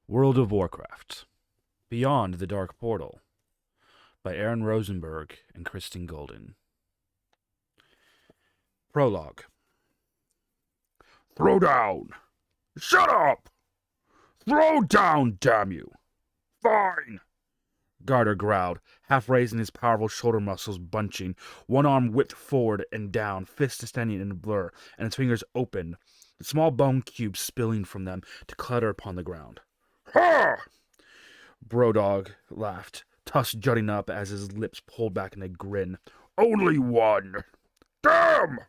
World of Warcraft Beyond the Dark Portal by Aaron Rosenberg and Kristen Golden. Prologue. Throw down! Shut up! Throw down, damn you! Fine! Garter growled, half raising his powerful shoulder muscles bunching, one arm whipped forward and down, fists extending in a blur, and his fingers opened, the small bone cubes spilling from them to clatter upon the ground. Ha! Brodog laughed, tusks jutting up as his lips pulled back in a grin. Only one! Damn!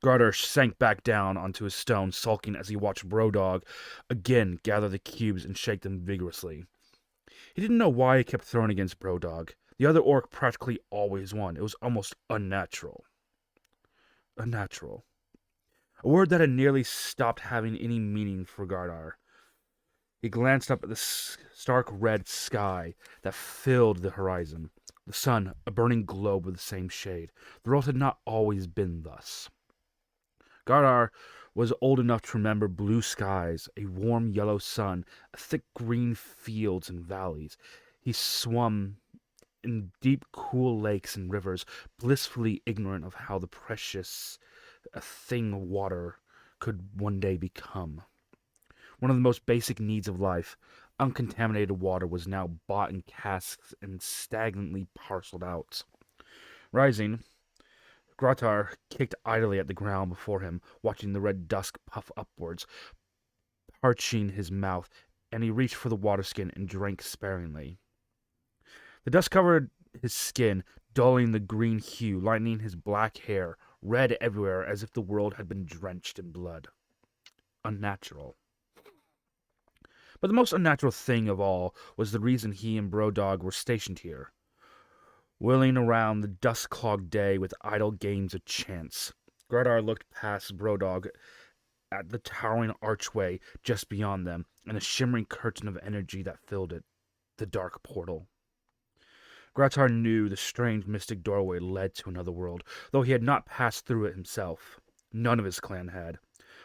Garter sank back down onto his stone, sulking as he watched Brodog again gather the cubes and shake them vigorously. He didn't know why he kept throwing against Brodog. The other orc practically always won. It was almost unnatural. Unnatural. A word that had nearly stopped having any meaning for Gardar. He glanced up at the stark red sky that filled the horizon. The sun, a burning globe of the same shade. The world had not always been thus. Gardar was old enough to remember blue skies, a warm yellow sun, thick green fields and valleys. He swum in deep, cool lakes and rivers, blissfully ignorant of how the precious thing water could one day become. One of the most basic needs of life, uncontaminated water, was now bought in casks and stagnantly parceled out. Rising, Gratar kicked idly at the ground before him, watching the red dusk puff upwards, parching his mouth, and he reached for the water skin and drank sparingly. The dust covered his skin, dulling the green hue, lightening his black hair, red everywhere as if the world had been drenched in blood. Unnatural. But the most unnatural thing of all was the reason he and Brodog were stationed here. Whirling around the dust-clogged day with idle games of chance. Gradar looked past Brodog at the towering archway just beyond them and the shimmering curtain of energy that filled it, the dark portal. Gratar knew the strange mystic doorway led to another world, though he had not passed through it himself. None of his clan had.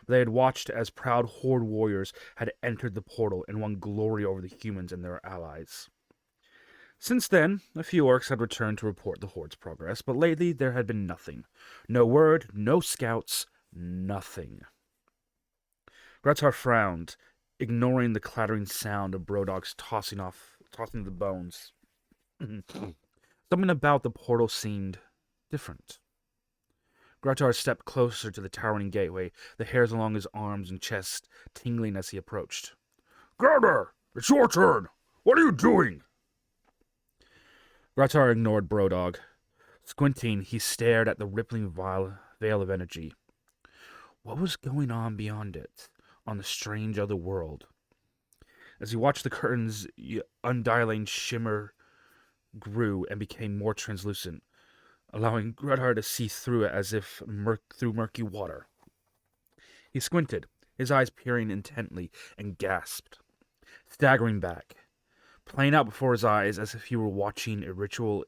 They had watched as proud horde warriors had entered the portal and won glory over the humans and their allies. Since then, a few orcs had returned to report the horde's progress, but lately there had been nothing. No word, no scouts, nothing. Gratar frowned, ignoring the clattering sound of Brodog's tossing the bones. Something about the portal seemed different. Gratar stepped closer to the towering gateway, the hairs along his arms and chest tingling as he approached. Gratar, it's your turn! What are you doing? Gratar ignored Brodog. Squinting, he stared at the rippling veil of energy. What was going on beyond it, on the strange other world? As he watched the curtain's undilating shimmer grew and became more translucent, allowing Gratar to see through it as if through murky water. He squinted, his eyes peering intently, and gasped, staggering back. Playing out before his eyes as if he were watching a ritual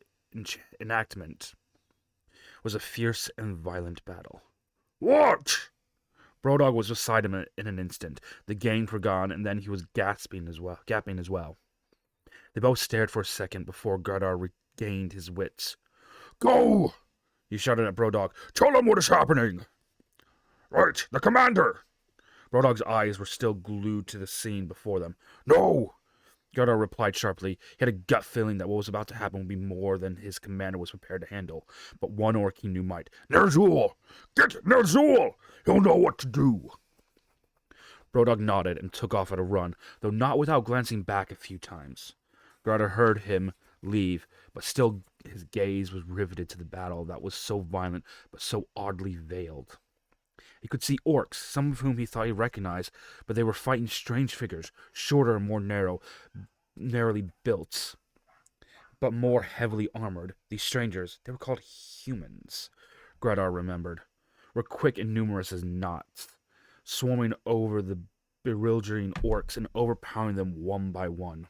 enactment was a fierce and violent battle. What? Brodog was beside him in an instant. The gains were gone, and then he was gasping as well. They both stared for a second before Gardar regained his wits. Go! He shouted at Brodog. Tell him what is happening! Right, the commander! Brodog's eyes were still glued to the scene before them. No! Gardar replied sharply. He had a gut feeling that what was about to happen would be more than his commander was prepared to handle. But one orc he knew might. Ner'zhul! Get Ner'zhul! He'll know what to do! Brodog nodded and took off at a run, though not without glancing back a few times. Gardar heard him leave, but still his gaze was riveted to the battle that was so violent but so oddly veiled. He could see orcs, some of whom he thought he recognized, but they were fighting strange figures, shorter and more narrowly built, but more heavily armored. These strangers, they were called humans, Gradar remembered, were quick and numerous as knots, swarming over the bewildering orcs and overpowering them one by one.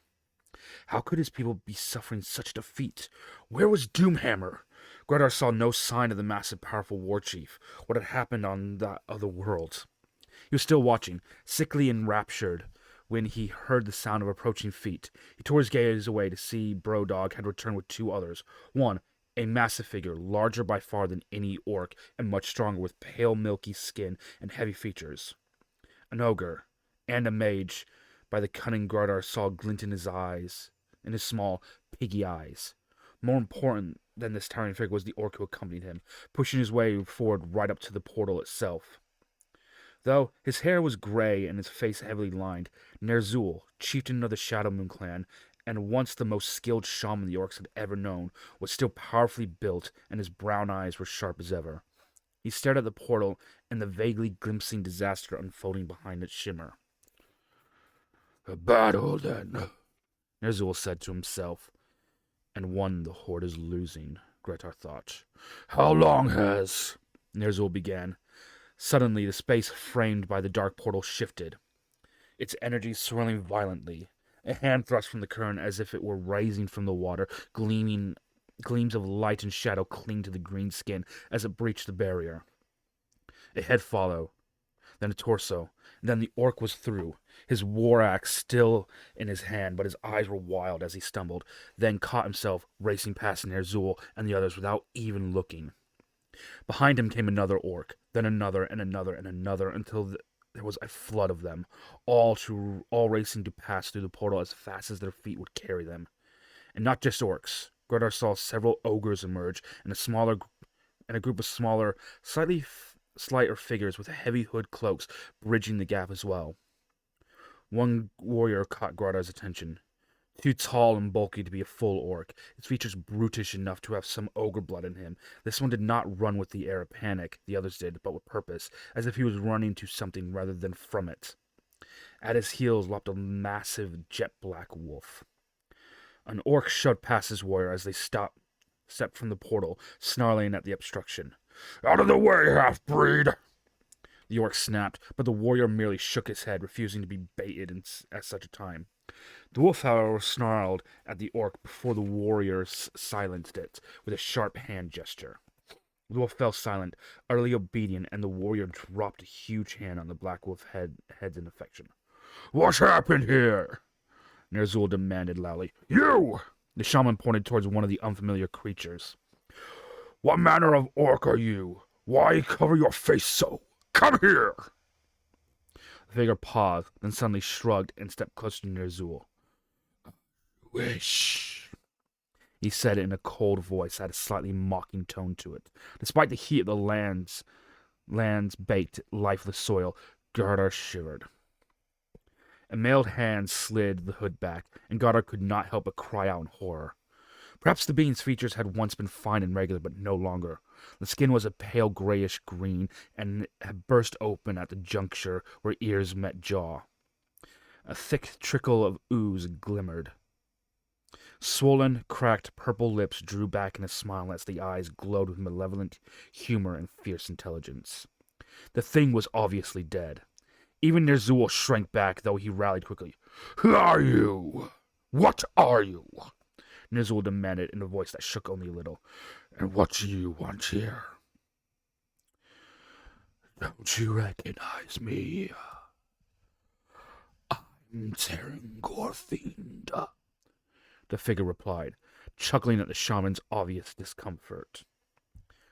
How could his people be suffering such defeat? Where was Doomhammer? Gradar saw no sign of the massive, powerful war chief. What had happened on that other world? He was still watching, sickly enraptured, when he heard the sound of approaching feet. He tore his gaze away to see Brodog had returned with two others. One, a massive figure, larger by far than any orc, and much stronger, with pale milky skin and heavy features. An ogre, and a mage, by the cunning Gardar saw glint in his eyes, in his small, piggy eyes. More important than this towering figure was the orc who accompanied him, pushing his way forward right up to the portal itself. Though his hair was gray and his face heavily lined, Ner'zhul, chieftain of the Shadow Moon clan, and once the most skilled shaman the orcs had ever known, was still powerfully built, and his brown eyes were sharp as ever. He stared at the portal and the vaguely glimpsing disaster unfolding behind its shimmer. "A battle, then," Ner'zhul said to himself. "And one the Horde is losing," Gretar thought. "How long has—" Ner'zhul began. Suddenly, the space framed by the dark portal shifted, its energy swirling violently. A hand thrust from the current as if it were rising from the water, gleams of light and shadow cling to the green skin as it breached the barrier. A head followed, then a torso, and then the orc was through, his war axe still in his hand, but his eyes were wild as he stumbled, then caught himself racing past Ner'zhul and the others without even looking. Behind him came another orc, then another and another and another, until there was a flood of them, all racing to pass through the portal as fast as their feet would carry them. And not just orcs. Gredar saw several ogres emerge, and a group of smaller, slighter figures with heavy hood cloaks bridging the gap as well. One warrior caught Gradar's attention. Too tall and bulky to be a full orc, his features brutish enough to have some ogre blood in him. This one did not run with the air of panic the others did, but with purpose, as if he was running to something rather than from it. At his heels lopped a massive jet-black wolf. An orc shoved past his warrior as they stepped from the portal, snarling at the obstruction. "Out of the way, half-breed!" The orc snapped, but the warrior merely shook his head, refusing to be baited at such a time. The wolf, however, snarled at the orc before the warrior silenced it with a sharp hand gesture. The wolf fell silent, utterly obedient, and the warrior dropped a huge hand on the black wolf's head in affection. "What's happened here?" Ner'zhul demanded loudly. "You!" The shaman pointed towards one of the unfamiliar creatures. "What manner of orc are you? Why cover your face so? Come here!" The figure paused, then suddenly shrugged and stepped closer to Ner'zhul. "Wish," he said in a cold voice that had a slightly mocking tone to it. Despite the heat of the land's baked, lifeless soil, Gardar shivered. A mailed hand slid the hood back, and Gardar could not help but cry out in horror. Perhaps the being's features had once been fine and regular, but no longer. The skin was a pale grayish green, and had burst open at the juncture where ears met jaw. A thick trickle of ooze glimmered. Swollen, cracked, purple lips drew back in a smile as the eyes glowed with malevolent humor and fierce intelligence. The thing was obviously dead. Even Ner'zhul shrank back, though he rallied quickly. "Who are you? What are you?" Ner'zhul demanded in a voice that shook only a little. "And what do you want here?" "Don't you recognize me? I'm Terran Gorfiend," the figure replied, chuckling at the shaman's obvious discomfort.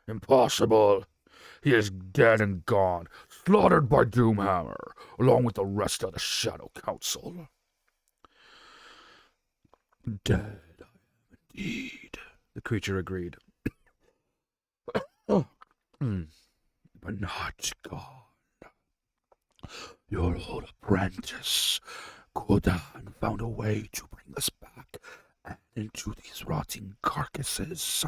"Impossible. He is dead and gone, slaughtered by Doomhammer, along with the rest of the Shadow Council." "Dead, I am indeed," the creature agreed. "But not gone. Your old apprentice, Gul'dan, found a way to bring us back and into these rotting carcasses."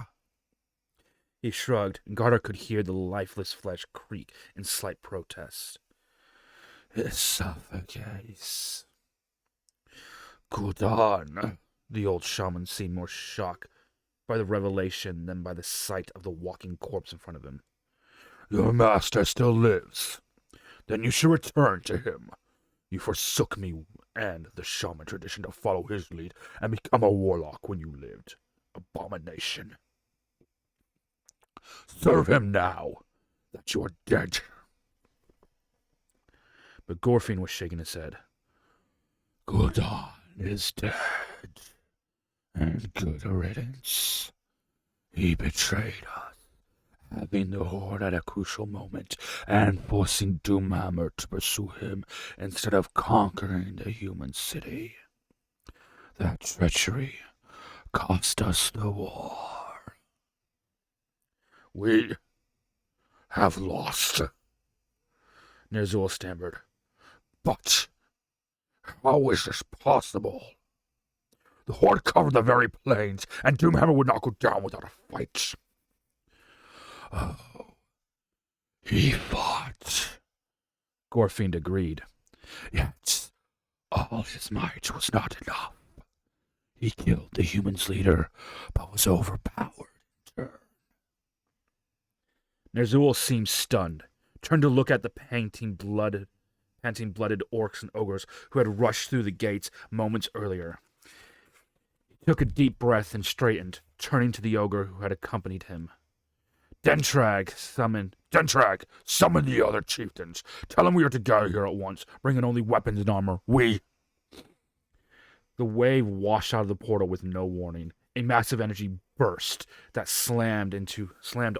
He shrugged, and Gardar could hear the lifeless flesh creak in slight protest. "It suffocates." "Gul'dan," the old shaman seemed more shocked by the revelation than by the sight of the walking corpse in front of him. "Your master still lives. Then you should return to him. You forsook me and the shaman tradition to follow his lead and become a warlock when you lived. Abomination. Serve him now that you are dead." But Gorfiend was shaking his head. Gul'dan is dead, and good riddance. He betrayed us, having the Horde at a crucial moment, and forcing Doomhammer to pursue him instead of conquering the human city. That treachery cost us the war. We have lost, Ner'zhul stammered. But how is this possible? The Horde covered the very plains, and Doomhammer would not go down without a fight. Oh, he fought, Gorfind agreed. Yet, all his might was not enough. He killed the humans' leader, but was overpowered in turn. Ner'zhul seemed stunned, turned to look at the panting-blooded orcs and ogres who had rushed through the gates moments earlier. He took a deep breath and straightened, turning to the ogre who had accompanied him. Dentrag, summon the other chieftains. Tell them we are to go here at once, bringing only weapons and armor. The wave washed out of the portal with no warning. A massive energy burst that slammed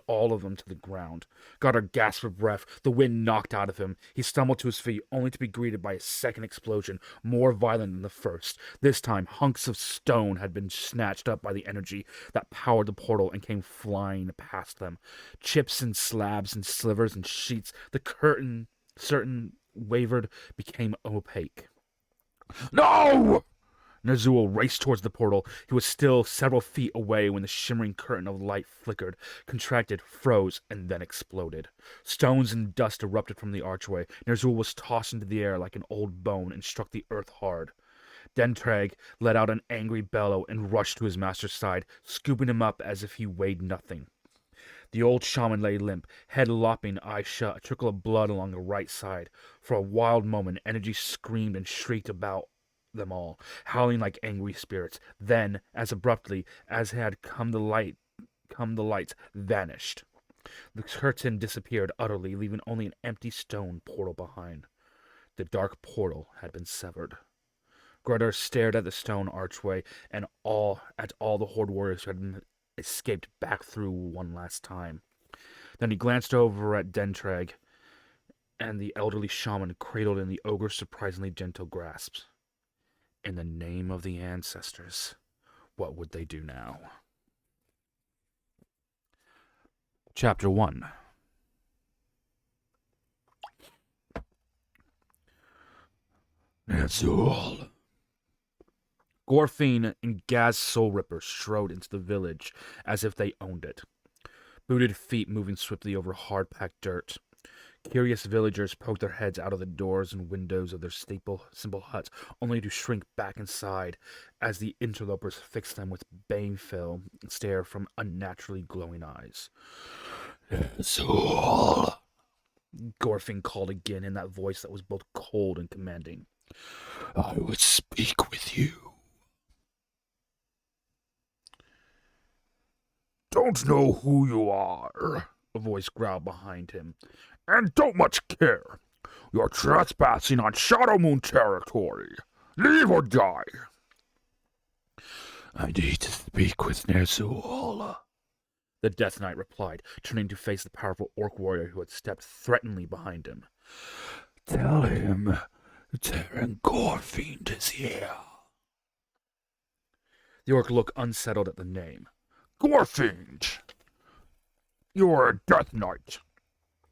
all of them to the ground. Goddard gasped for breath. The wind knocked out of him. He stumbled to his feet, only to be greeted by a second explosion, more violent than the first. This time, hunks of stone had been snatched up by the energy that powered the portal and came flying past them. Chips and slabs and slivers and sheets. The curtain, certain wavered, became opaque. No! Ner'zhul raced towards the portal. He was still several feet away when the shimmering curtain of light flickered, contracted, froze, and then exploded. Stones and dust erupted from the archway. Ner'zhul was tossed into the air like an old bone and struck the earth hard. Dentrag let out an angry bellow and rushed to his master's side, scooping him up as if he weighed nothing. The old shaman lay limp, head lopping, eyes shut, a trickle of blood along the right side. For a wild moment, energy screamed and shrieked about them all, howling like angry spirits. Then, as abruptly as had come the lights vanished. The curtain disappeared utterly, leaving only an empty stone portal behind. The dark portal had been severed. Gregor stared at the stone archway and at all the Horde warriors who had escaped back through one last time. Then he glanced over at Dentrag and the elderly shaman cradled in the ogre's surprisingly gentle grasps. In the name of the ancestors, what would they do now? Chapter 1. Ner'zhul. Gorfind and Gaz Soulripper strode into the village as if they owned it. Booted feet moving swiftly over hard-packed dirt. Curious villagers poked their heads out of the doors and windows of their simple huts, only to shrink back inside as the interlopers fixed them with baneful stare from unnaturally glowing eyes. Ner'zhul, Gorfind called again in that voice that was both cold and commanding. I would speak with you. Don't know who you are, a voice growled behind him. And don't much care. You're trespassing on Shadow Moon territory. Leave or die. I need to speak with Ner'zhul, the Death Knight replied, turning to face the powerful orc warrior who had stepped threateningly behind him. Tell him Terran Gorfind is here. The orc looked unsettled at the name. Gorfind! You're a Death Knight.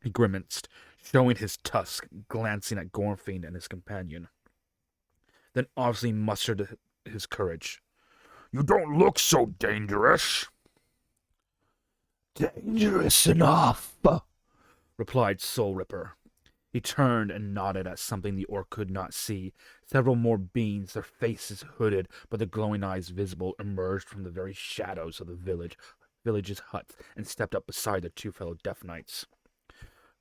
He grimaced, showing his tusk, glancing at Gorfind and his companion. Then obviously mustered his courage. You don't look so dangerous. Dangerous enough, replied Soulripper. He turned and nodded at something the orc could not see. Several more beings, their faces hooded but the glowing eyes visible, emerged from the very shadows of the village's huts and stepped up beside the two fellow Death Knights.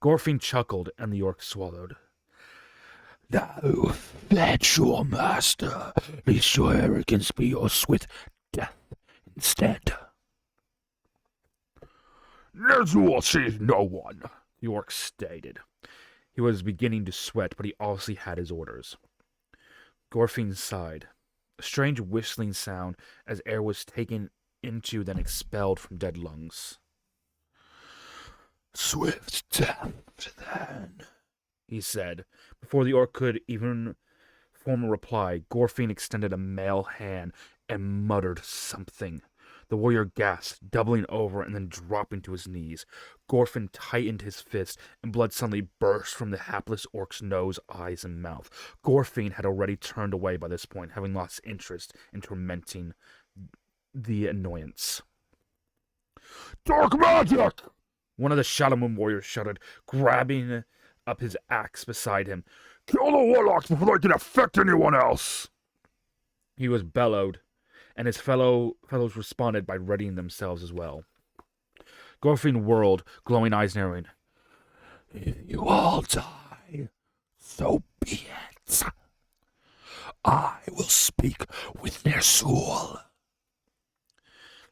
Gorfind chuckled, and the orc swallowed. Now fetch your master, lest your arrogance be your swift death instead. Ner'zhul sees no one, the orc stated. He was beginning to sweat, but he obviously had his orders. Gorfine sighed. A strange whistling sound as air was taken into then expelled from dead lungs. "Swift death, then," he said. Before the orc could even form a reply, Gorfine extended a mailed hand and muttered something. The warrior gasped, doubling over and then dropping to his knees. Gorfin tightened his fist, and blood suddenly burst from the hapless orc's nose, eyes, and mouth. Gorfin had already turned away by this point, having lost interest in tormenting the annoyance. "Dark magic!" One of the Shadow Moon warriors shouted, grabbing up his axe beside him. "Kill the warlocks before they can affect anyone else!" He was bellowed, and his fellows responded by readying themselves as well. Gorfin whirled, glowing eyes narrowing. "If you all die, so be it. I will speak with Ner'zhul."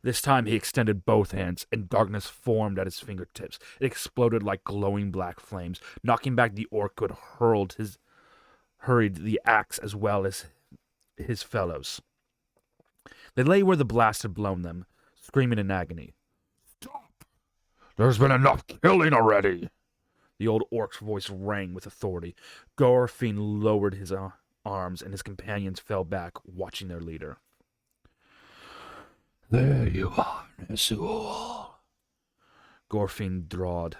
This time he extended both hands, and darkness formed at his fingertips. It exploded like glowing black flames, knocking back the orc who had hurried the axe as well as his fellows. They lay where the blast had blown them, screaming in agony. "Stop! There's been enough killing already!" The old orc's voice rang with authority. Gorfin lowered his arms, and his companions fell back, watching their leader. "There you are, Ner'zhul," Gorfin drawled.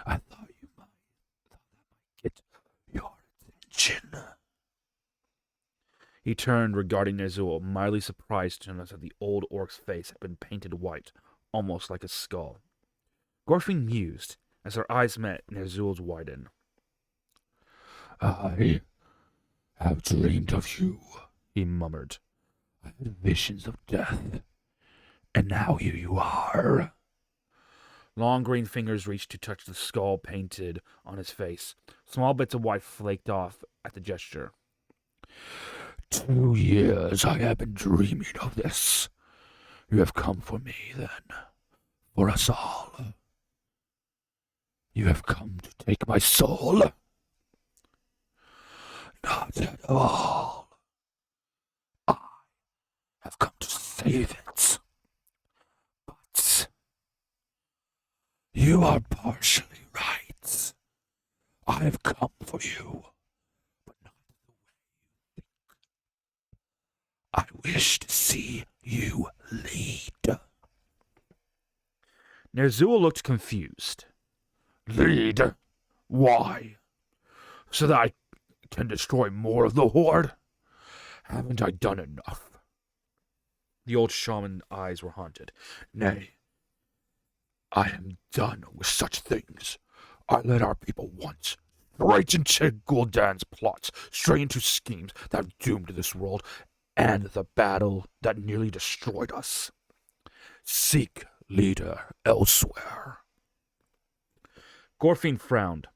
"I thought that might get your attention." He turned, regarding Ner'zhul, mildly surprised to notice that the old orc's face had been painted white, almost like a skull. Gorfin mused. As their eyes met, Ner'zhul's widened. "I have dreamed of you," he murmured. "I had visions of death, and now here you are." Long green fingers reached to touch the skull painted on his face. Small bits of white flaked off at the gesture. 2 years I have been dreaming of this. You have come for me, then. For us all. You have come to take my soul. Not at all. I have come to save it. But you are partially right. I have come for you, but not the way you think. I wish to see you lead. Ner'zhul looked confused. Lead? Why? So that I can destroy more of the Horde? Haven't I done enough? The old shaman's eyes were haunted. Nay, I am done with such things. I led our people once, straight into Gul'dan's plots, straight into schemes that doomed this world, and the battle that nearly destroyed us. Seek leader elsewhere. Gorfin frowned.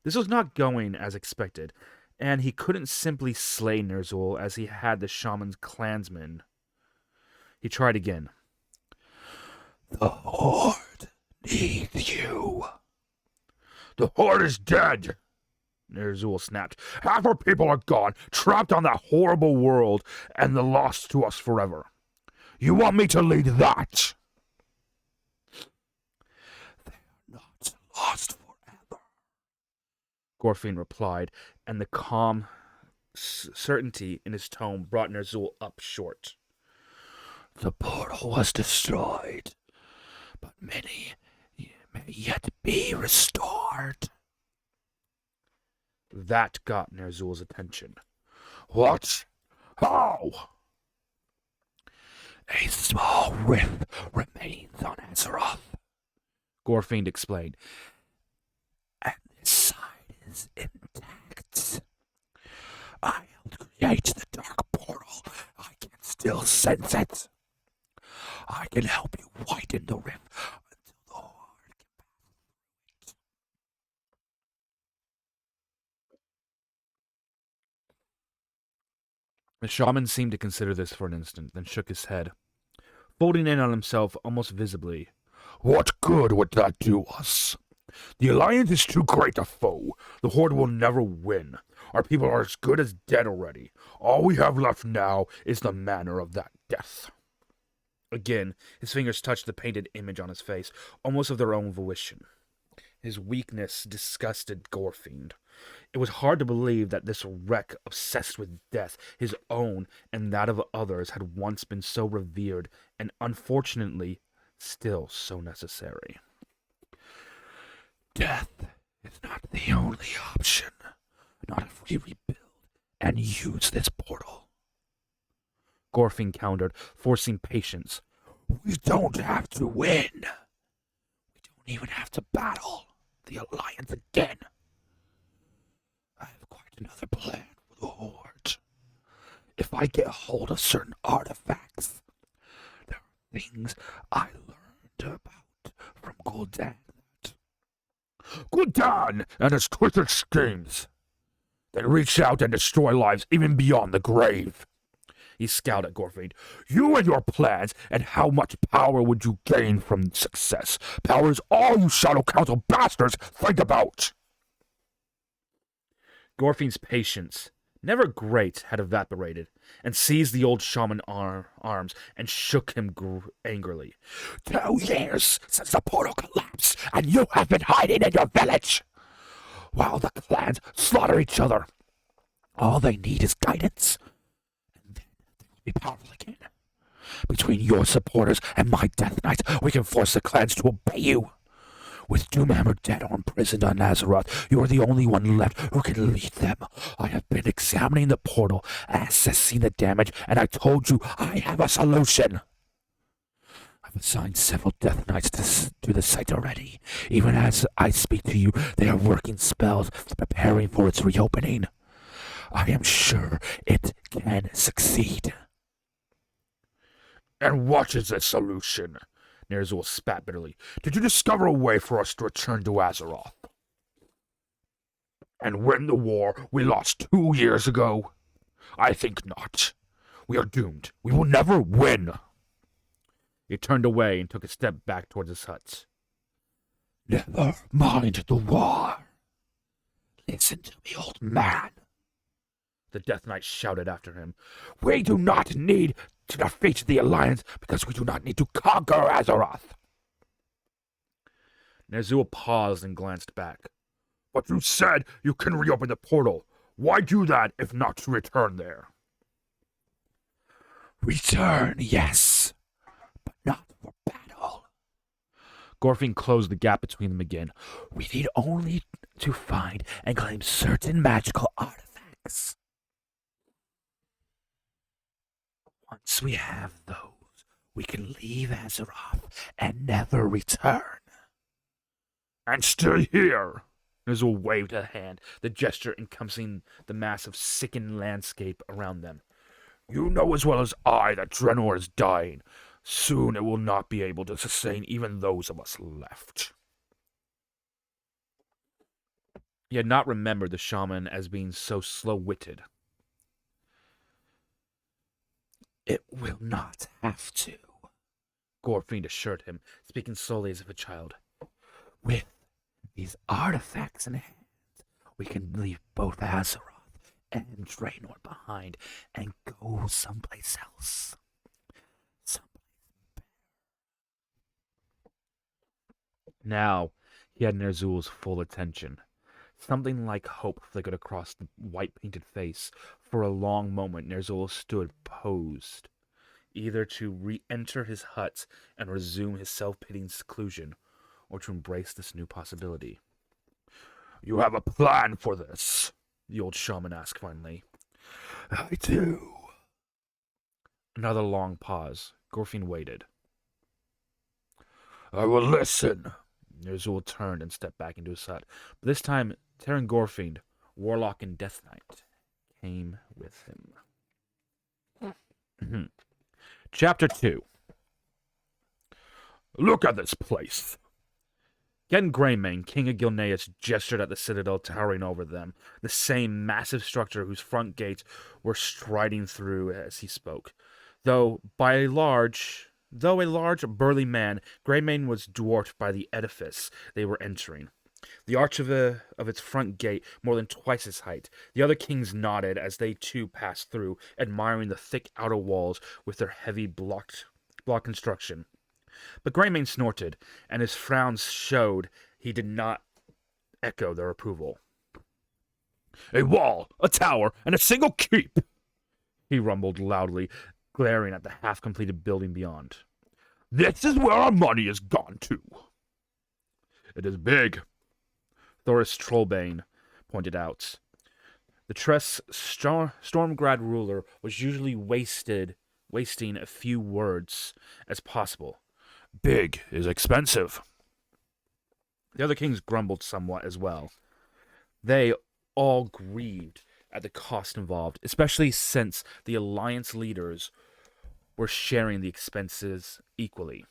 This was not going as expected, and he couldn't simply slay Ner'zhul as he had the shaman's clansmen. He tried again. The Horde needs you. The Horde is dead, Ner'zhul snapped. Half our people are gone, trapped on that horrible world, and the lost to us forever. You want me to lead that? They are not lost forever, Gorfin replied, and the calm certainty in his tone brought Ner'zhul up short. The portal was destroyed, but many may yet be restored. That got Ner'zhul's attention. What? How? A small rift remains on Azeroth, Gorfin explained, and this side is intact. I helped create the dark portal. I can still sense it. I can help you widen the rift until the Horde can pass through it. The shaman seemed to consider this for an instant, then shook his head, folding in on himself almost visibly. What good would that do us? The Alliance is too great a foe. The Horde will never win. Our people are as good as dead already. All we have left now is the manner of that death. Again, his fingers touched the painted image on his face, almost of their own volition. His weakness disgusted Gorefiend. It was hard to believe that this wreck obsessed with death, his own and that of others, had once been so revered and unfortunately still so necessary. Death is not the only option. Not if we rebuild and use this portal. Gorefiend countered, forcing patience. We don't have to win. We don't even have to battle the Alliance again. I have quite another plan for the Horde. If I get hold of certain artifacts, there are things I learned about from Gul'dan. Gul'dan and his twisted schemes. They reach out and destroy lives even beyond the grave. He scowled at Gorefiend. You and your plans, and how much power would you gain from success? Power is all you Shadow Council bastards think about. Gorefiend's patience, never great, had evaporated, and seized the old shaman arms and shook him angrily. 2 years since the portal collapsed, and you have been hiding in your village, while the clans slaughter each other. All they need is guidance, and then they will be powerful again. Between your supporters and my Death Knights, we can force the clans to obey you. With Doomhammer dead or imprisoned on Azeroth, you are the only one left who can lead them. I have been examining the portal, assessing the damage, and I told you I have a solution. I've assigned several Death Knights to the site already. Even as I speak to you, they are working spells, preparing for its reopening. I am sure it can succeed. And what is the solution? Ner'zhul spat bitterly. Did you discover a way for us to return to Azeroth? And win the war we lost 2 years ago? I think not. We are doomed. We will never win. He turned away and took a step back towards his huts. Never mind the war. Listen to me, old man. The Death Knight shouted after him. We do not need to defeat the Alliance because we do not need to conquer Azeroth. Ner'zhul paused and glanced back. But you said you can reopen the portal. Why do that if not to return there? Return, yes, but not for battle. Gorefiend closed the gap between them again. We need only to find and claim certain magical artifacts. Once we have those, we can leave Azeroth and never return. And stay here. Ner'zhul waved a hand, the gesture encompassing the massive, sickened landscape around them. You know as well as I that Draenor is dying. Soon it will not be able to sustain even those of us left. He had not remembered the shaman as being so slow-witted. It will not have to, Gorefiend assured him, speaking slowly as if a child. With these artifacts in hand, we can leave both Azeroth and Draenor behind and go someplace else. Someplace better. Now he had Ner'zhul's full attention. Something like hope flickered across the white-painted face. For a long moment, Ner'zhul stood posed, either to re-enter his hut and resume his self-pitying seclusion, or to embrace this new possibility. You have a plan for this? The old shaman asked finally. I do. Another long pause. Gorefiend waited. I will listen. Ner'zhul turned and stepped back into his hut. But this time, Terran Gorefiend, Warlock and Death Knight, came with him. Chapter 2. Look at this place. Gen Greymane, king of Gilneas, gestured at the citadel towering over them, the same massive structure whose front gates were striding through as he spoke. Though a large, burly man, Greymane was dwarfed by the edifice they were entering. the arch of its front gate more than twice its height. The other kings nodded as they too passed through, admiring the thick outer walls with their heavy block construction. But Greymane snorted, and his frowns showed he did not echo their approval. "A wall, a tower, and a single keep!" he rumbled loudly, glaring at the half-completed building beyond. "This is where our money has gone to." "It is big," Thoris Trollbane pointed out. The Tress Stormgrad ruler was usually wasting a few words as possible. "Big is expensive." The other kings grumbled somewhat as well. They all grieved at the cost involved, especially since the alliance leaders were sharing the expenses equally.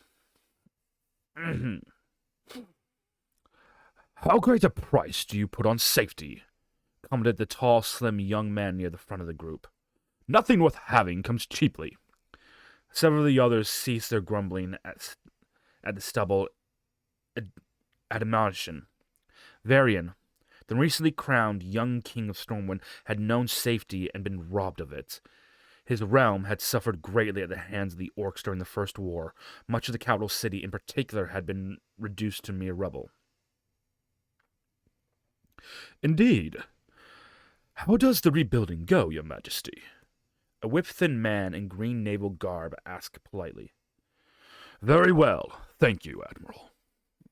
"How great a price do you put on safety?" commented the tall, slim young man near the front of the group. "Nothing worth having comes cheaply." Several of the others ceased their grumbling at the stubble admonition. Varian, the recently crowned young king of Stormwind, had known safety and been robbed of it. His realm had suffered greatly at the hands of the orcs during the First War. Much of the capital city in particular had been reduced to mere rubble. "Indeed. How does the rebuilding go, your majesty?" A whip-thin man in green naval garb asked politely. "Very well, thank you, Admiral,"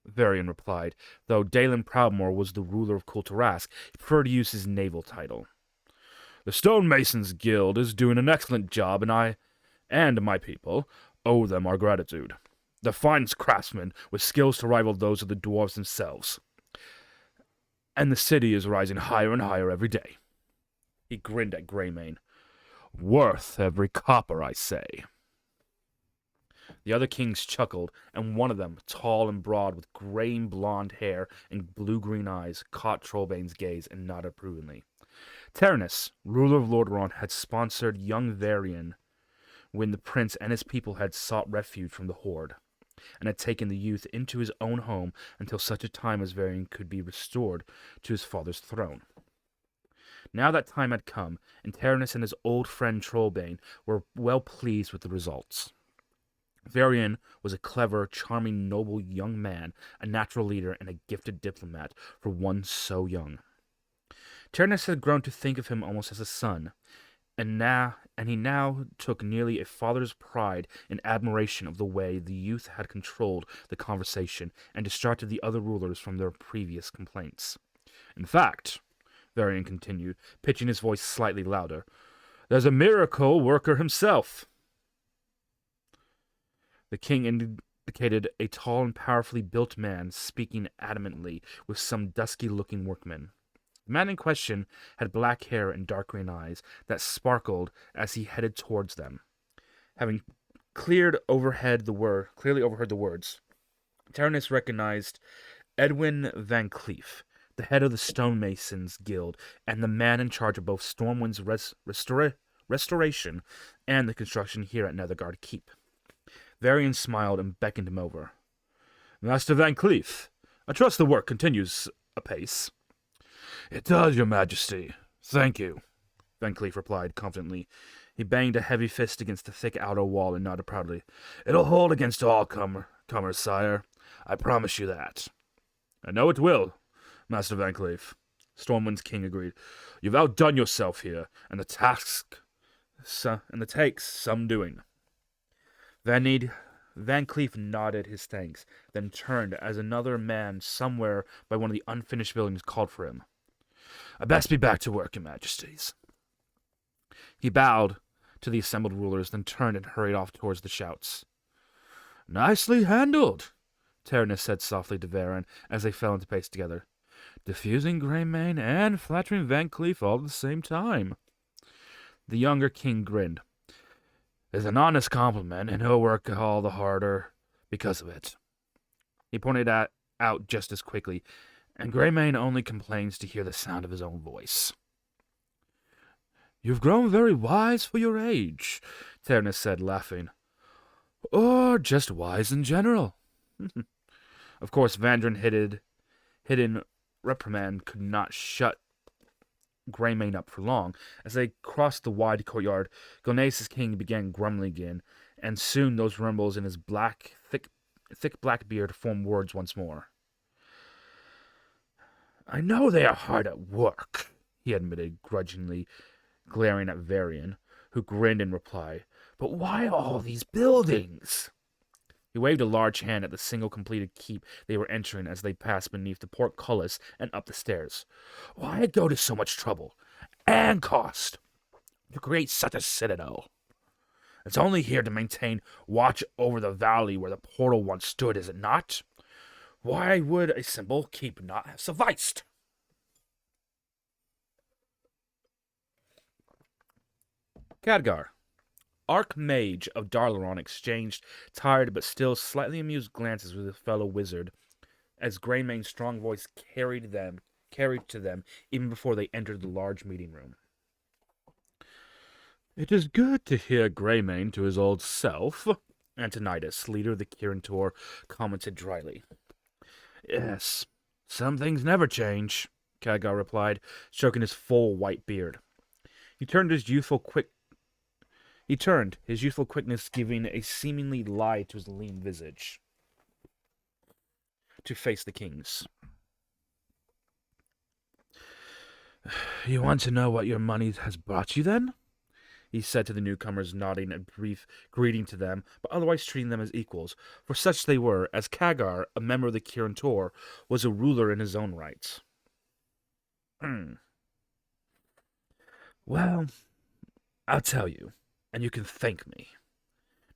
Varian replied. Though Dalen Proudmoore was the ruler of Kultarask, he preferred to use his naval title. "The Stonemasons Guild is doing an excellent job, and I and my people owe them our gratitude. The finest craftsmen with skills to rival those of the dwarves themselves. And the city is rising higher and higher every day." He grinned at Greymane. "Worth every copper, I say." The other kings chuckled, and one of them, tall and broad with gray-blonde hair and blue-green eyes, caught Trollbane's gaze and nodded approvingly. Ternus, ruler of Lordaeron, had sponsored young Varian when the prince and his people had sought refuge from the Horde, and had taken the youth into his own home until such a time as Varian could be restored to his father's throne. Now that time had come, and Ternus and his old friend Trollbane were well pleased with the results. Varian was a clever, charming, noble young man, a natural leader, and a gifted diplomat for one so young. Ternus had grown to think of him almost as a son, and he now took nearly a father's pride and admiration of the way the youth had controlled the conversation and distracted the other rulers from their previous complaints. "In fact," Varian continued, pitching his voice slightly louder, "there's a miracle worker himself." The king indicated a tall and powerfully built man speaking adamantly with some dusky-looking workmen. The man in question had black hair and dark green eyes that sparkled as he headed towards them. Having clearly overheard the words, Ternus recognized Edwin Van Cleef, the head of the Stonemasons Guild and the man in charge of both Stormwind's restoration and the construction here at Netherguard Keep. Varian smiled and beckoned him over. "Master Van Cleef, I trust the work continues apace." "It does, your majesty. Thank you," Van Cleef replied confidently. He banged a heavy fist against the thick outer wall and nodded proudly. "It'll hold against all comers, sire. I promise you that." "I know it will, Master Van Cleef," Stormwind's king agreed. "You've outdone yourself here, and the take's some doing." Van Cleef nodded his thanks, then turned as another man somewhere by one of the unfinished buildings called for him. "I best be back to work, your majesties." He bowed to the assembled rulers, then turned and hurried off towards the shouts. "Nicely handled," Ternus said softly to Varian as they fell into pace together. "Diffusing Greymane and flattering Van Cleef all at the same time." The younger king grinned. "It's an honest compliment, and he'll work all the harder because of it." He pointed out just as quickly, and Greymane only complains to hear the sound of his own voice. "You've grown very wise for your age," Ternus said, laughing. "Or just wise in general." Of course, Vandrin hidden reprimand could not shut Greymane up for long. As they crossed the wide courtyard, Gilneas' king began grumbling again, and soon those rumbles in his thick black beard formed words once more. "I know they are hard at work," he admitted, grudgingly glaring at Varian, who grinned in reply. "But why all these buildings?" He waved a large hand at the single completed keep they were entering as they passed beneath the portcullis and up the stairs. "Why go to so much trouble and cost to create such a citadel? It's only here to maintain watch over the valley where the portal once stood, is it not? Why would a simple keep not have sufficed?" Khadgar, Archmage of Darlaron, exchanged tired but still slightly amused glances with his fellow wizard as Greymane's strong voice carried to them even before they entered the large meeting room. "It is good to hear Greymane to his old self," Antonidas, leader of the Kirintor, commented dryly. "Yes, some things never change," Khadgar replied, stroking his full white beard. He turned his youthful quickness giving a seemingly lie to his lean visage, to face the kings. "You want to know what your money has brought you, then?" he said to the newcomers, nodding a brief greeting to them, but otherwise treating them as equals, for such they were, as Khadgar, a member of the Kirintor, was a ruler in his own right. "Well, I'll tell you, and you can thank me.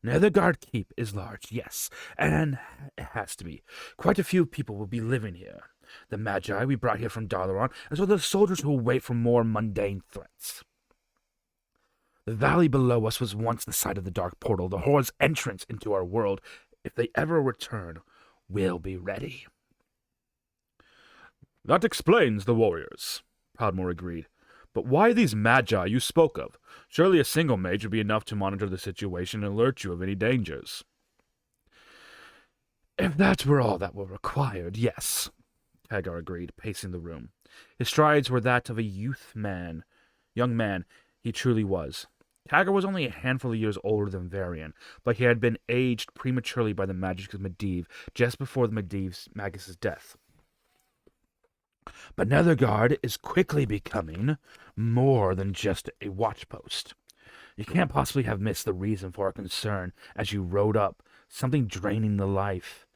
Netherguard Keep is large, yes, and it has to be. Quite a few people will be living here. The Magi we brought here from Darlaron, as well as the soldiers who will wait for more mundane threats. The valley below us was once the site of the Dark Portal, the Horde's entrance into our world. If they ever return, we'll be ready." "That explains the warriors," Proudmoore agreed. "But why these Magi you spoke of? Surely a single mage would be enough to monitor the situation and alert you of any dangers." "If that were all that were required, yes," Khadgar agreed, pacing the room. His strides were that of a young man he truly was. Khadgar was only a handful of years older than Varian, but he had been aged prematurely by the magic of Medivh just before the Magus's death. "But Netherguard is quickly becoming more than just a watchpost. You can't possibly have missed the reason for our concern as you rode up. Something drained the life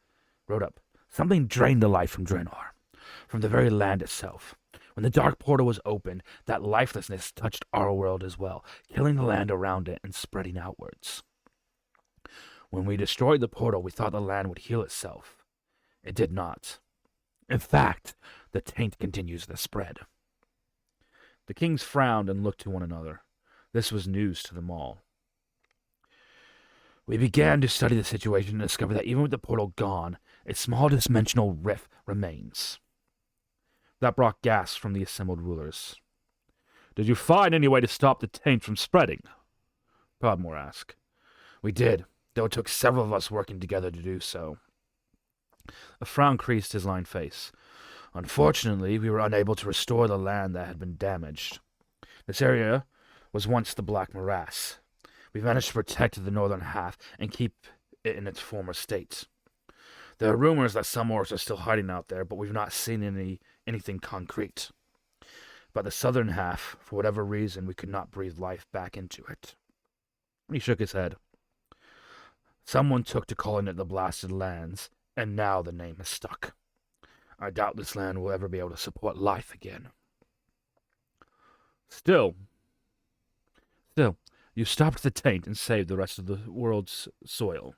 from Draenor, from the very land itself. When the Dark Portal was opened, that lifelessness touched our world as well, killing the land around it and spreading outwards. When we destroyed the portal, we thought the land would heal itself. It did not. In fact, the taint continues to spread." The kings frowned and looked to one another. This was news to them all. "We began to study the situation and discovered that even with the portal gone, a small dimensional rift remains." That brought gasps from the assembled rulers. "Did you find any way to stop the taint from spreading?" Proudmoore asked. "We did, though it took several of us working together to do so." A frown creased his lined face. "Unfortunately, we were unable to restore the land that had been damaged. This area was once the Black Morass. We managed to protect the northern half and keep it in its former state. There are rumors that some orcs are still hiding out there, but we've not seen anything concrete. But the southern half, for whatever reason, we could not breathe life back into it." He shook his head. "Someone took to calling it the Blasted Lands, and now the name has stuck. I doubt this land will ever be able to support life again." Still, you stopped the taint and saved the rest of the world's soil,"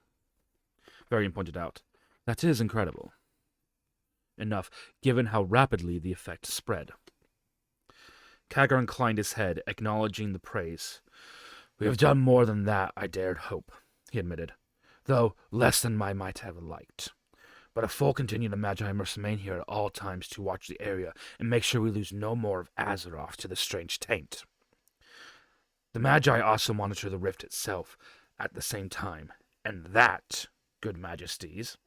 Varian pointed out. "That is incredible. Enough, given how rapidly the effect spread." Khadgar inclined his head, acknowledging the praise. "We have done more than that I dared hope," he admitted, "though less than I might have liked. But a full contingent of Magi must remain here at all times to watch the area and make sure we lose no more of Azeroth to the strange taint. The Magi also monitor the rift itself at the same time, and that, good majesties,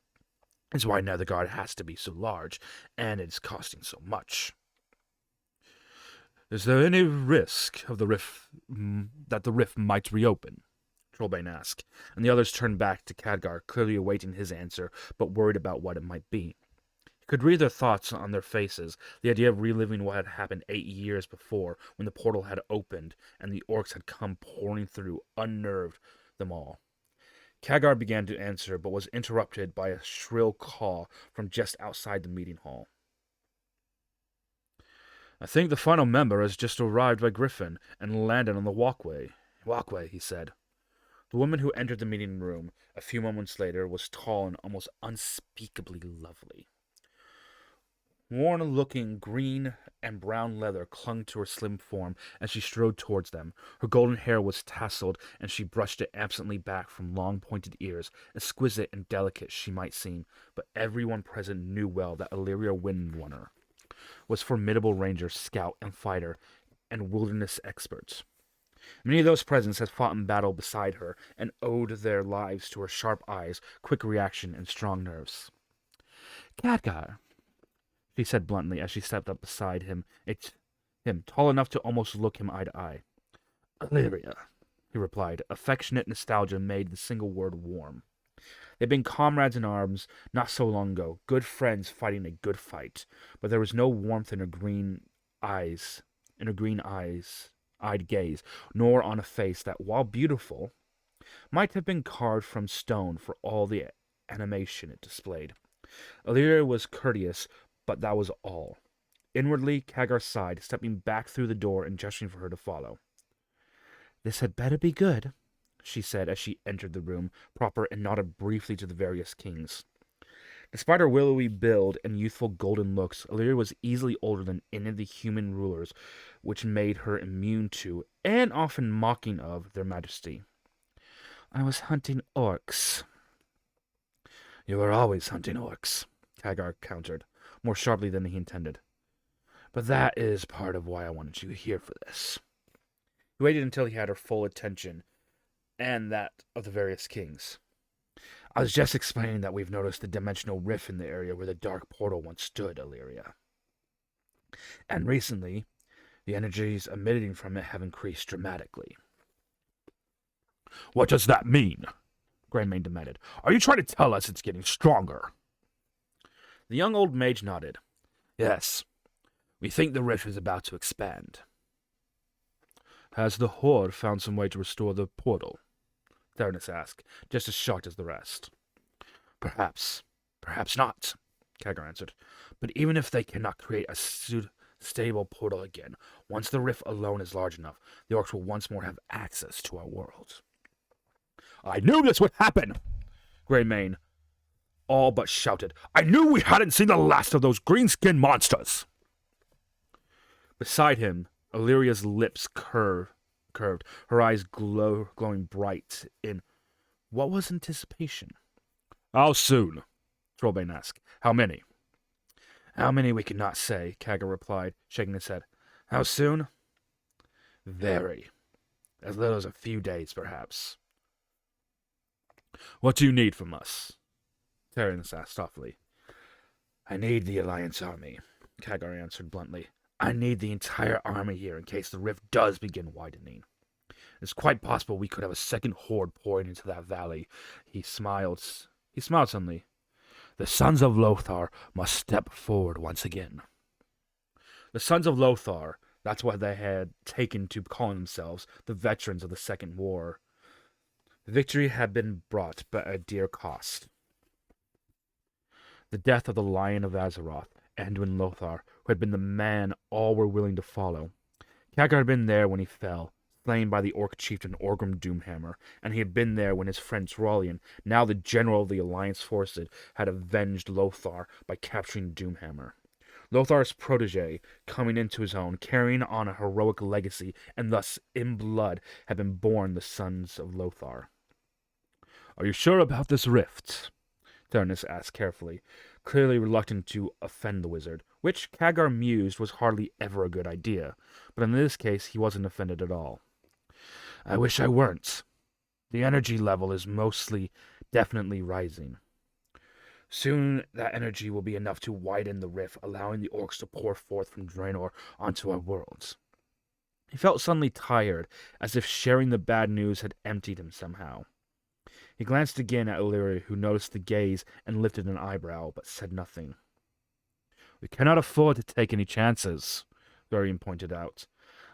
Is why Nethergard has to be so large, and it's costing so much. Is there any risk of that the rift might reopen? Trollbane asked, and the others turned back to Khadgar, clearly awaiting his answer, but worried about what it might be. He could read their thoughts on their faces. The idea of reliving what had happened 8 years before, when the portal had opened and the orcs had come pouring through, unnerved them all. Khadgar began to answer, but was interrupted by a shrill call from just outside the meeting hall. I think the final member has just arrived by Griffin and landed on the walkway. Walkway, he said. The woman who entered the meeting room a few moments later was tall and almost unspeakably lovely. Worn-looking green and brown leather clung to her slim form as she strode towards them. Her golden hair was tasseled, and she brushed it absently back from long pointed ears. Exquisite and delicate she might seem, but everyone present knew well that Illyria Windrunner was formidable ranger, scout, and fighter, and wilderness expert. Many of those present had fought in battle beside her, and owed their lives to her sharp eyes, quick reaction, and strong nerves. Khadgar, she said bluntly as she stepped up beside him, tall enough to almost look him eye to eye. Illyria, he replied. Affectionate nostalgia made the single word warm. They'd been comrades in arms not so long ago, good friends fighting a good fight, but there was no warmth in her eyed gaze, nor on a face that, while beautiful, might have been carved from stone for all the animation it displayed. Illyria was courteous, but that was all. Inwardly, Khadgar sighed, stepping back through the door and gesturing for her to follow. This had better be good, she said as she entered the room, proper, and nodded briefly to the various kings. Despite her willowy build and youthful golden looks, Illyria was easily older than any of the human rulers, which made her immune to, and often mocking of, their majesty. I was hunting orcs. You were always hunting orcs, Khadgar countered, more sharply than he intended. But that is part of why I wanted you here for this. He waited until he had her full attention, and that of the various kings. I was just explaining that we've noticed the dimensional rift in the area where the dark portal once stood, Illyria. And recently, the energies emitting from it have increased dramatically. What does that mean? Greymane demanded. Are you trying to tell us it's getting stronger? The young old mage nodded. Yes, we think the rift is about to expand. Has the Horde found some way to restore the portal? Theranos asked, just as shocked as the rest. Perhaps not, Khadgar answered. But even if they cannot create a stable portal again, once the rift alone is large enough, the orcs will once more have access to our world. I knew this would happen! Greymane all but shouted. I knew we hadn't seen the last of those green-skinned monsters! Beside him, Illyria's lips curved, her eyes glowing bright in what was anticipation. How soon? Trollbane asked. How many? How many we cannot say, Khadgar replied, shaking his head. How soon? Very. As little as a few days, perhaps. What do you need from us? Theranos asked softly. I need the Alliance army, Khadgar answered bluntly. I need the entire army here in case the rift does begin widening. It's quite possible we could have a second horde pouring into that valley. He smiled suddenly. The Sons of Lothar must step forward once again. The Sons of Lothar, that's what they had taken to calling themselves, the veterans of the Second War. The victory had been brought, but at a dear cost. The death of the Lion of Azeroth, Anduin Lothar, who had been the man all were willing to follow. Khadgar had been there when he fell, slain by the orc chieftain Orgrim Doomhammer, and he had been there when his friend Thralian, now the general of the Alliance forces, had avenged Lothar by capturing Doomhammer. Lothar's protege, coming into his own, carrying on a heroic legacy, and thus, in blood, had been born the Sons of Lothar. Are you sure about this rift? Theranos asked carefully, clearly reluctant to offend the wizard, which Khadgar mused was hardly ever a good idea, but in this case he wasn't offended at all. I wish I weren't. The energy level is definitely rising. Soon that energy will be enough to widen the rift, allowing the orcs to pour forth from Draenor onto our worlds. He felt suddenly tired, as if sharing the bad news had emptied him somehow. He glanced again at Illyria, who noticed the gaze and lifted an eyebrow, but said nothing. "We cannot afford to take any chances," Varian pointed out.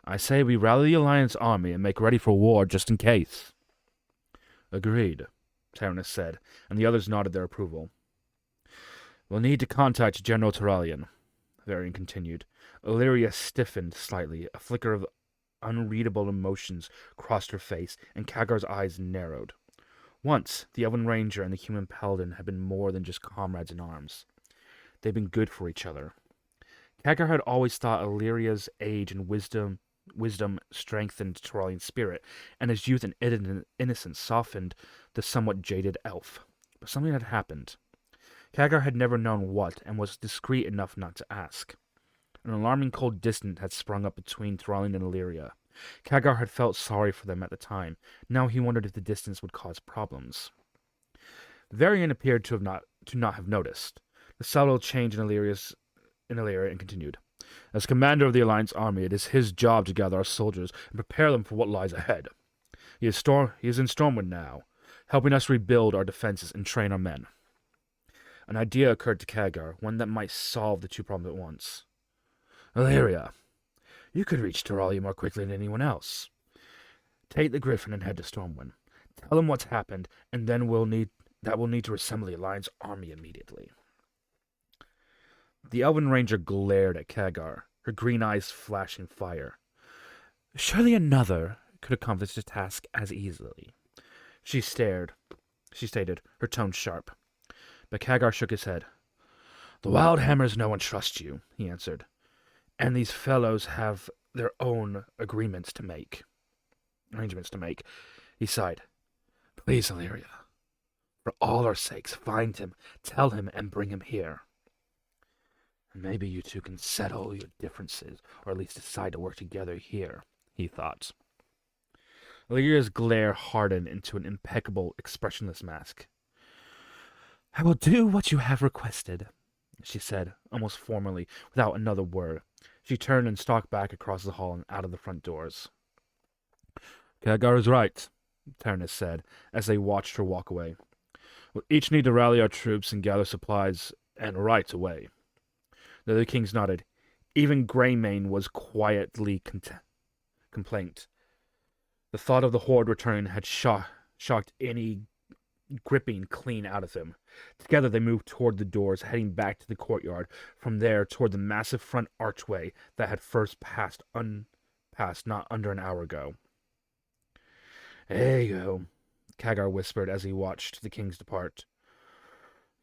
"I say we rally the Alliance army and make ready for war just in case." "Agreed," Taranis said, and the others nodded their approval. "We'll need to contact General Turalian," Varian continued. Illyria stiffened slightly. A flicker of unreadable emotions crossed her face, and Kagar's eyes narrowed. Once, the Elven Ranger and the human paladin had been more than just comrades in arms. They'd been good for each other. Kagar had always thought Illyria's age and wisdom strengthened Turalian's spirit, and his youth and innocence softened the somewhat jaded elf. But something had happened. Kagar had never known what, and was discreet enough not to ask. An alarming cold distance had sprung up between Turalian and Illyria. Kagar had felt sorry for them at the time. Now he wondered if the distance would cause problems. Varian appeared to not have noticed the subtle change in Illyria and continued. "As commander of the Alliance army, it is his job to gather our soldiers and prepare them for what lies ahead. He is in Stormwind now, helping us rebuild our defenses and train our men." An idea occurred to Kagar, one that might solve the two problems at once. "Illyria, you could reach Turalian more quickly than anyone else. Take the Griffin and head to Stormwind. Tell him what's happened, and then we'll need to assemble the Alliance army immediately." The Elven Ranger glared at Kagar, her green eyes flashing fire. "Surely another could accomplish the task as easily," she stated, her tone sharp. But Kagar shook his head. "The Wildhammers know and trust you," he answered. "And these fellows have their own arrangements to make." He sighed. "Please, Illyria, for all our sakes, find him, tell him, and bring him here. Maybe you two can settle your differences, or at least decide to work together here," he thought. Illyria's glare hardened into an impeccable, expressionless mask. "I will do what you have requested," she said, almost formally, without another word. She turned and stalked back across the hall and out of the front doors. "Kagar is right," Taranis said, as they watched her walk away. "We'll each need to rally our troops and gather supplies, and right away." The other kings nodded. Even Greymane was quietly complaint. The thought of the horde returning had shocked any gripping clean out of him. Together they moved toward the doors, heading back to the courtyard. From there, toward the massive front archway that had first passed not under an hour ago. "There you go," Kagar whispered as he watched the kings depart.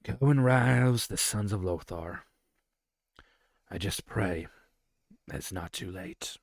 "Go and rouse the sons of Lothar. I just pray it's not too late."